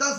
10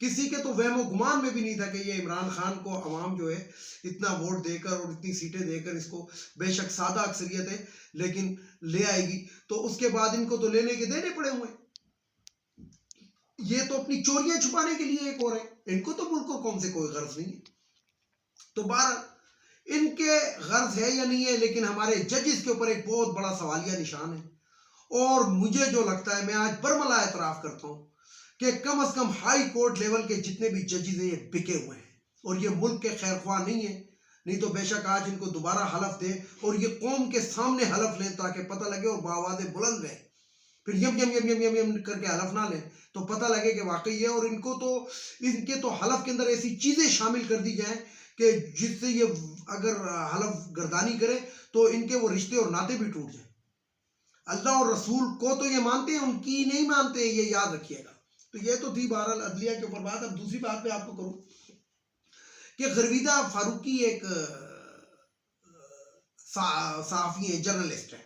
کسی کے تو وہم و گمان میں بھی نہیں تھا کہ یہ عمران خان کو عوام جو ہے اتنا ووٹ دے کر اور اتنی سیٹیں دے کر اس کو بے شک سادہ اکثریت ہے لیکن لے آئے گی، تو اس کے بعد ان کو تو لینے کے دینے پڑے ہوئے ہیں۔ یہ تو اپنی چوریاں چھپانے کے لیے ایک اور ہے، ان کو تو ملک اور قوم سے کوئی غرض نہیں ہے۔ تو بہرحال ان کے غرض ہے یا نہیں ہے، لیکن ہمارے ججز کے اوپر ایک بہت بڑا سوالیہ نشان ہے، اور مجھے جو لگتا ہے، میں آج برملا اعتراف کرتا ہوں کہ کم از کم ہائی کورٹ لیول کے جتنے بھی ججز ہیں یہ بکے ہوئے ہیں اور یہ ملک کے خیر خواہ نہیں ہیں، نہیں تو بے شک آج ان کو دوبارہ حلف دیں اور یہ قوم کے سامنے حلف لیں تاکہ پتہ لگے اور بآواز بلند رہیں، پھر M M M M M M کر کے حلف نہ لیں تو پتہ لگے کہ واقعی ہے، اور ان کو تو ان کے تو حلف کے اندر ایسی چیزیں شامل کر دی جائیں کہ جس سے یہ اگر حلف گردانی کرے تو ان کے وہ رشتے اور ناطے بھی ٹوٹ جائیں۔ اللہ اور رسول کو تو یہ مانتے ہیں، ان کی نہیں مانتے ہیں، یہ یاد رکھیے گا۔ تو یہ تو تھی بہرحال عدلیہ کے اوپر بات۔ اب دوسری بات پہ آپ کو کروں کہ غرویدہ فاروقی ایک صحافی ہیں، جرنلسٹ ہیں،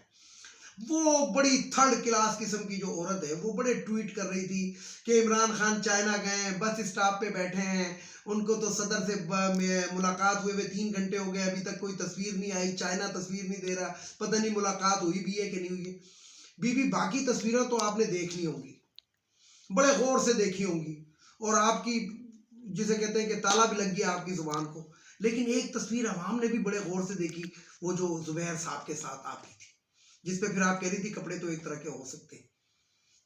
وہ بڑی تھرڈ کلاس قسم کی جو عورت ہے، وہ بڑے ٹویٹ کر رہی تھی کہ عمران خان چائنا گئے ہیں، بس اسٹاپ پہ بیٹھے ہیں، ان کو تو صدر سے ملاقات ہوئے 3 گھنٹے ہو گئے، ابھی تک کوئی تصویر نہیں آئی، چائنا تصویر نہیں دے رہا، پتہ نہیں ملاقات ہوئی بھی ہے کہ نہیں ہوئی ہے۔ باقی تصویریں تو آپ نے دیکھ لی ہوں گی، بڑے غور سے دیکھی ہوں گی، اور آپ کی جسے کہتے ہیں کہ تالا بھی لگ گیا آپ کی زبان کو، لیکن ایک تصویر عوام نے بھی بڑے غور سے دیکھی، وہ جو زبیر صاحب کے ساتھ آپ کی تھی، جس پہ پھر آپ کہہ رہی تھی کپڑے تو ایک طرح کے ہو سکتے ہیں،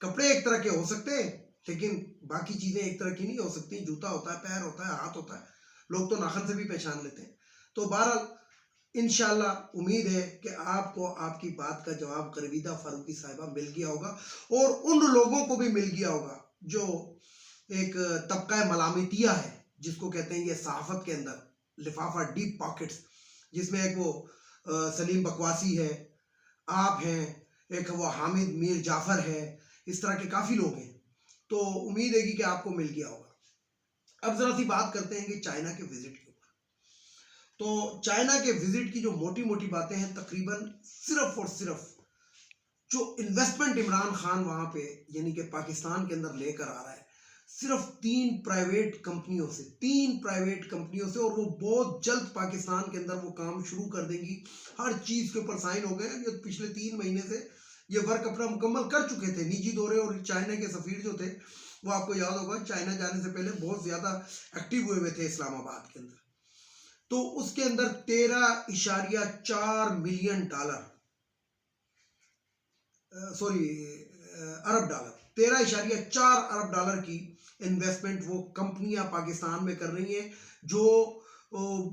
کپڑے ایک طرح کے ہو سکتے ہیں لیکن باقی چیزیں ایک طرح کی نہیں ہو سکتی، جوتا ہوتا ہے، پیر ہوتا ہے، ہاتھ ہوتا ہے، لوگ تو ناخن سے بھی پہچان لیتے ہیں۔ تو بہرحال انشاءاللہ امید ہے کہ آپ کو آپ کی بات کا جواب غرویدہ فاروقی صاحبہ مل گیا ہوگا، اور ان لوگوں کو بھی مل گیا ہوگا جو ایک طبقہ ملامتیہ ہے، جس کو کہتے ہیں یہ صحافت کے اندر لفافہ ڈیپ پاکٹس، جس میں ایک وہ سلیم بکواسی ہے، آپ ہیں، ایک وہ حامد میر جعفر ہے، اس طرح کے کافی لوگ ہیں، تو امید ہے کہ آپ کو مل گیا ہوگا۔ اب ذرا سی بات کرتے ہیں کہ چائنا کے وزٹ کے اوپر۔ تو چائنا کے وزٹ کی جو موٹی موٹی باتیں ہیں، تقریباً صرف اور صرف جو انویسٹمنٹ عمران خان وہاں پہ یعنی کہ پاکستان کے اندر لے کر آ رہا ہے، صرف 3 پرائیویٹ کمپنیوں سے، اور وہ بہت جلد پاکستان کے اندر وہ کام شروع کر دیں گی، ہر چیز کے اوپر سائن ہو گئے ہیں، یہ پچھلے 3 مہینے سے یہ ورک اپنا مکمل کر چکے تھے، نجی دورے، اور چائنا کے سفیر جو تھے وہ آپ کو یاد ہوگا چائنا جانے سے پہلے بہت زیادہ ایکٹیو ہوئے تھے اسلام آباد کے اندر، تو اس کے اندر 13.4 ملین ڈالر ارب ڈالر 13.4 ارب ڈالر کی انویسٹمنٹ وہ کمپنیاں پاکستان میں کر رہی ہیں، جو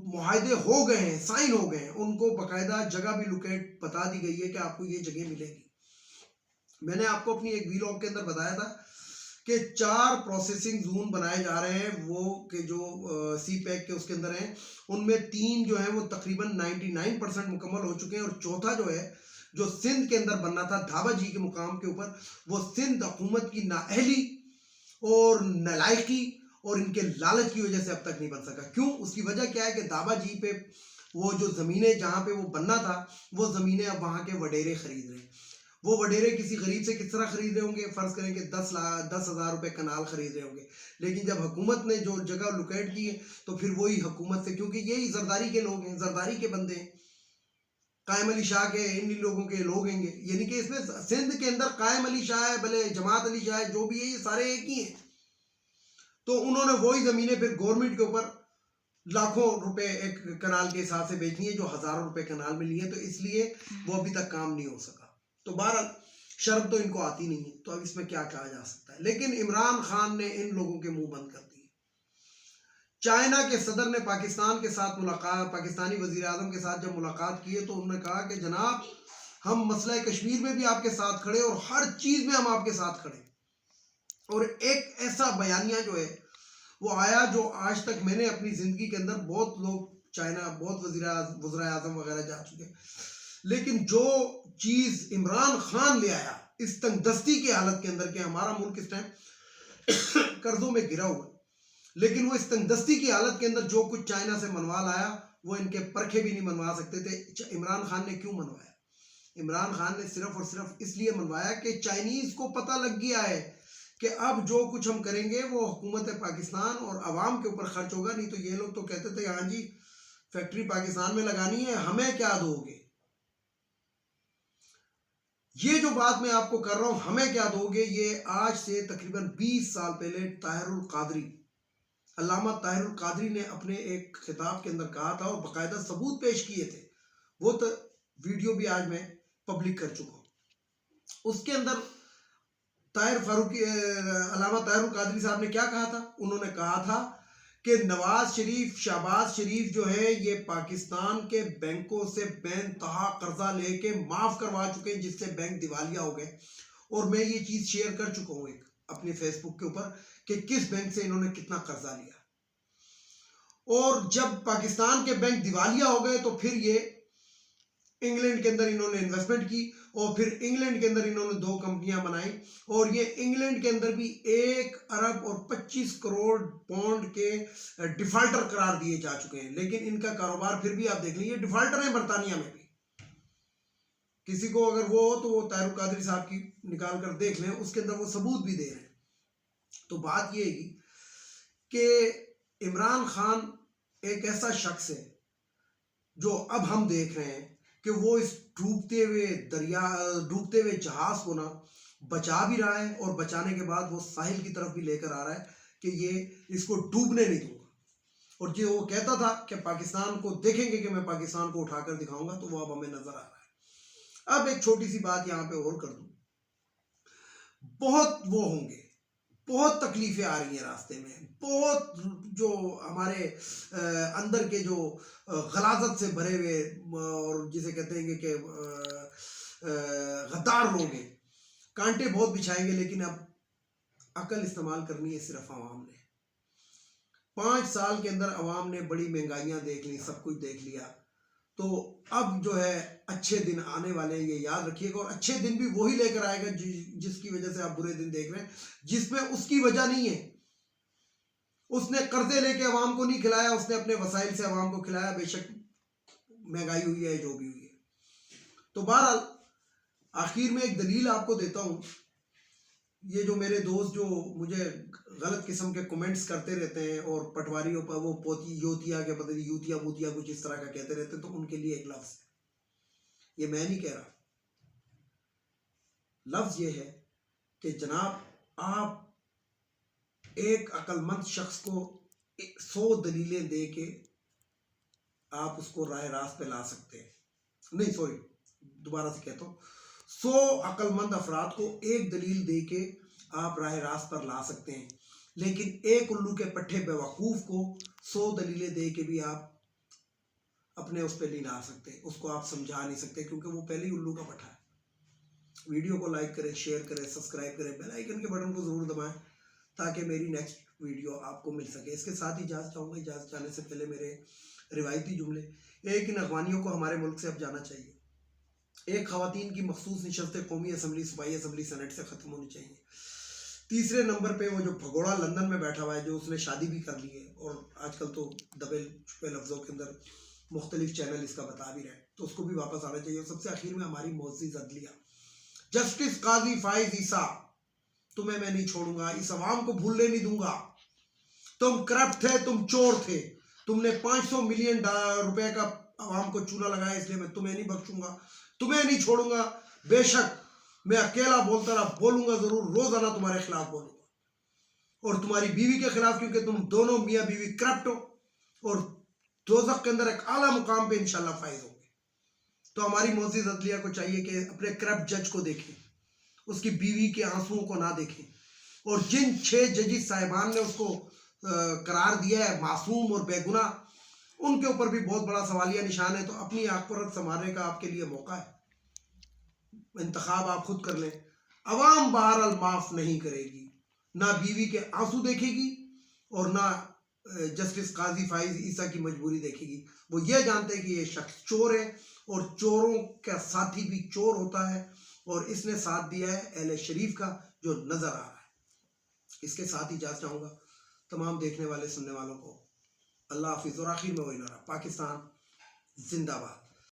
معاہدے ہو گئے ہیں، سائن ہو گئے ہیں، ان کو باقاعدہ جگہ بھی لوکیٹ بتا دی گئی ہے کہ آپ کو یہ جگہ ملے گی۔ میں نے آپ کو اپنی ایک ویلاگ کے اندر بتایا تھا کہ 4 پروسیسنگ زون بنائے جا رہے ہیں، وہ کہ جو سی پیک کے اس کے اندر ہیں، ان میں 3 جو ہیں وہ تقریباً 99% مکمل ہو چکے ہیں، اور چوتھا جو ہے جو سندھ کے اندر بننا تھا دھابا جی کے مقام کے اوپر، وہ سندھ حکومت کی نااہلی اور نالائقی اور ان کے لالچ کی وجہ سے اب تک نہیں بن سکا۔ کیوں؟ اس کی وجہ کیا ہے کہ دھابا جی پہ وہ جو زمینیں جہاں پہ وہ بننا تھا، وہ زمینیں اب وہاں کے وڈیرے خرید رہے ہیں۔ وہ وڈیرے کسی غریب سے کس طرح خرید رہے ہوں گے؟ فرض کریں کہ 10,000 روپے کنال خرید رہے ہوں گے، لیکن جب حکومت نے جو جگہ لوکیٹ کی ہے تو پھر وہی حکومت سے، کیونکہ یہی زرداری کے لوگ ہیں، زرداری کے بندے ہیں، قائم علی شاہ کے ان لوگوں کے لوگ ہیں گے، یعنی کہ اس میں سندھ کے اندر قائم علی شاہ ہے، بھلے جماعت علی شاہ ہے، جو بھی ہے یہ سارے ایک ہی ہیں، تو انہوں نے وہی زمینیں پھر گورنمنٹ کے اوپر لاکھوں روپے ایک کنال کے حساب سے بیچنی ہے، جو ہزاروں روپے کنال میں لی ہے، تو اس لیے وہ ابھی تک کام نہیں ہو سکا۔ تو بہرحال شرم تو ان کو آتی نہیں ہے، تو اب اس میں کیا کہا جا سکتا ہے، لیکن عمران خان نے ان لوگوں کے منہ بند کر دیے۔ چائنا کے صدر نے پاکستان کے ساتھ پاکستانی وزیر اعظم کے ساتھ جب ملاقات کی ہے تو انہوں نے کہا کہ جناب ہم مسئلہ کشمیر میں بھی آپ کے ساتھ کھڑے، اور ہر چیز میں ہم آپ کے ساتھ کھڑے، اور ایک ایسا بیانیہ جو ہے وہ آیا جو آج تک میں نے اپنی زندگی کے اندر، بہت لوگ چائنا، بہت وزرائے اعظم وغیرہ جا چکے، لیکن جو چیز عمران خان لے آیا اس تنگ دستی کی حالت کے اندر، کہ ہمارا ملک اس ٹائم قرضوں میں گرا ہوا، لیکن وہ اس تنگ دستی کی حالت کے اندر جو کچھ چائنا سے منوا لایا وہ ان کے پرکھے بھی نہیں منوا سکتے تھے۔ عمران خان نے کیوں منوایا؟ عمران خان نے صرف اور صرف اس لیے منوایا کہ چائنیز کو پتہ لگ گیا ہے کہ اب جو کچھ ہم کریں گے وہ حکومت پاکستان اور عوام کے اوپر خرچ ہوگا. نہیں تو یہ لوگ تو کہتے تھے ہاں جی فیکٹری پاکستان میں لگانی ہے, ہمیں کیا دو گے. یہ جو بات میں آپ کو کر رہا ہوں ہمیں کیا دو گے, یہ آج سے تقریباً 20 سال پہلے طاہر القادری, علامہ طاہر القادری نے اپنے ایک خطاب کے اندر کہا تھا اور باقاعدہ ثبوت پیش کیے تھے. وہ تو ویڈیو بھی آج میں پبلک کر چکا ہوں. اس کے اندر علامہ طاہر القادری صاحب نے کیا کہا تھا؟ انہوں نے کہا تھا کہ نواز شریف, شہباز شریف جو ہے یہ پاکستان کے بینکوں سے بے انتہا قرضہ لے کے معاف کروا چکے ہیں, جس سے بینک دیوالیہ ہو گئے. اور میں یہ چیز شیئر کر چکا ہوں ایک اپنے فیس بک کے اوپر کہ کس بینک سے انہوں نے کتنا قرضہ لیا. اور جب پاکستان کے بینک دیوالیہ ہو گئے تو پھر یہ انگلینڈ کے اندر انہوں نے انویسٹمنٹ کی, اور پھر انگلینڈ کے اندر انہوں نے 2 کمپنیاں بنائیں, اور یہ انگلینڈ کے اندر بھی 1 ارب اور 25 کروڑ پاؤنڈ کے ڈیفالٹر قرار دیے جا چکے ہیں. لیکن ان کا کاروبار پھر بھی آپ دیکھ لیں, یہ ڈیفالٹر ہیں برطانیہ میں بھی. کسی کو اگر وہ ہو تو وہ طاہر القادری صاحب کی نکال کر دیکھ لیں, اس کے اندر وہ ثبوت بھی دے رہے ہیں. تو بات یہ ہے کہ عمران خان ایک ایسا شخص ہے جو اب ہم دیکھ رہے ہیں کہ وہ اس ڈوبتے ہوئے جہاز کو نا بچا بھی رہا ہے, اور بچانے کے بعد وہ ساحل کی طرف بھی لے کر آ رہا ہے کہ یہ اس کو ڈوبنے نہیں دوں گا. اور جو وہ کہتا تھا کہ پاکستان کو دیکھیں گے کہ میں پاکستان کو اٹھا کر دکھاؤں گا, تو وہ اب ہمیں نظر آ رہا ہے. اب ایک چھوٹی سی بات یہاں پہ اور کر دوں, بہت وہ ہوں گے, بہت تکلیفیں آ رہی ہیں راستے میں, بہت جو ہمارے اندر کے جو غلاظت سے بھرے ہوئے اور جسے کہتے ہیں کہ غدار لوگ ہیں, کانٹے بہت بچھائیں گے. لیکن اب عقل استعمال کرنی ہے صرف عوام نے. 5 سال کے اندر عوام نے بڑی مہنگائیاں دیکھ لی, سب کچھ دیکھ لیا. تو اب جو ہے اچھے دن آنے والے ہیں, یہ یاد رکھیے گا. اور اچھے دن بھی وہی لے کر آئے گا جس کی وجہ سے آپ برے دن دیکھ رہے ہیں, جس میں اس کی وجہ نہیں ہے. اس نے قرضے لے کے عوام کو نہیں کھلایا, اس نے اپنے وسائل سے عوام کو کھلایا. بے شک مہنگائی ہوئی ہے جو بھی ہوئی ہے. تو بہرحال آخر میں ایک دلیل آپ کو دیتا ہوں. یہ جو میرے دوست جو مجھے غلط قسم کے کمنٹس کرتے رہتے ہیں اور پٹواریوں پر وہ پوتی یوتیا کے پتہ نہیں یوتیا بوتیا کچھ اس طرح کا کہتے رہتے ہیں, تو ان کے لیے ایک لفظ ہے, یہ میں نہیں کہہ رہا. لفظ یہ ہے کہ جناب آپ ایک عقل مند شخص کو 100 دلیلیں دے کے آپ اس کو راہ راست پہ لا سکتے ہیں. نہیں سوری, دوبارہ سے کہتا ہوں, 100 عقل مند افراد کو ایک دلیل دے کے آپ راہ راست پر لا سکتے ہیں. لیکن ایک الو کے پٹھے بیوقوف کو 100 دلیلیں دے کے بھی آپ اپنے اس پہ نہیں لا سکتے, اس کو آپ سمجھا نہیں سکتے, کیونکہ وہ پہلے ہی الو کا پٹھا ہے. ویڈیو کو لائک کریں, شیئر کریں, سبسکرائب کریں, بیل آئیکن کے بٹن کو ضرور دبائیں تاکہ میری نیکسٹ ویڈیو آپ کو مل سکے. اس کے ساتھ ہی اجازت چاہوں گا. اجازت جانے سے پہلے میرے روایتی جملے, ایک ان افغانیوں کو ہمارے ملک سے اب جانا چاہیے. ایک خواتین کی مخصوص نشستیں قومی اسمبلی, صوبائی اسمبلی, سینٹ سے ختم ہونی چاہیے. تیسرے نمبر پہ وہ جو بھگوڑا لندن میں بیٹھا ہوا ہے, جو اس نے شادی بھی کر لی ہے, اور آج کل تو دبے چھپے لفظوں کے اندر مختلف چینل اس کا بتا بھی رہے ہیں, تو اس کو بھی واپس آنا چاہیے. اور سب سے آخر میں ہماری معزز عدلیہ, جسٹس قاضی فائز عیسیٰ, تمہیں میں نہیں چھوڑوں گا, اس عوام کو بھولنے نہیں دوں گا. تم کرپٹ تھے, تم چور تھے, تم نے 500 ملین روپے کا عوام کو چونا لگایا, اس لیے میں تمہیں نہیں بخشوں گا, تمہیں نہیں چھوڑوں گا. بے شک میں اکیلا بولتا رہا, بولوں گا ضرور, روزانہ تمہارے خلاف بولوں گا, اور تمہاری بیوی کے خلاف, کیونکہ تم دونوں میاں بیوی کرپٹ ہو, اور دوزخ کے اندر ایک اعلیٰ مقام پہ انشاءاللہ فائز ہوں گے. تو ہماری معزز عدلیہ کو چاہیے کہ اپنے کرپٹ جج کو دیکھیں, اس کی بیوی کے آنسوؤں کو نہ دیکھیں, اور جن 6 ججز صاحبان نے اس کو قرار دیا ہے معصوم اور بے گناہ, ان کے اوپر بھی بہت بڑا سوالیہ نشان ہے. تو اپنی آخرت سنوارنے کا آپ کے لیے موقع ہے, انتخاب آپ خود کر لیں. عوام بہرحال معاف نہیں کرے گی, نہ بیوی کے آنسو دیکھے گی, اور نہ جسٹس قاضی فائز عیسیٰ کی مجبوری دیکھے گی. وہ یہ جانتے ہیں کہ یہ شخص چور ہے, اور چوروں کا ساتھی بھی چور ہوتا ہے, اور اس نے ساتھ دیا ہے اہل شریف کا جو نظر آ رہا ہے. اس کے ساتھ ہی اجازت چاہوں گا تمام دیکھنے والے سننے والوں کو. اللہ حافظ. اور آخر میں وہی نعرہ, پاکستان زندہ باد.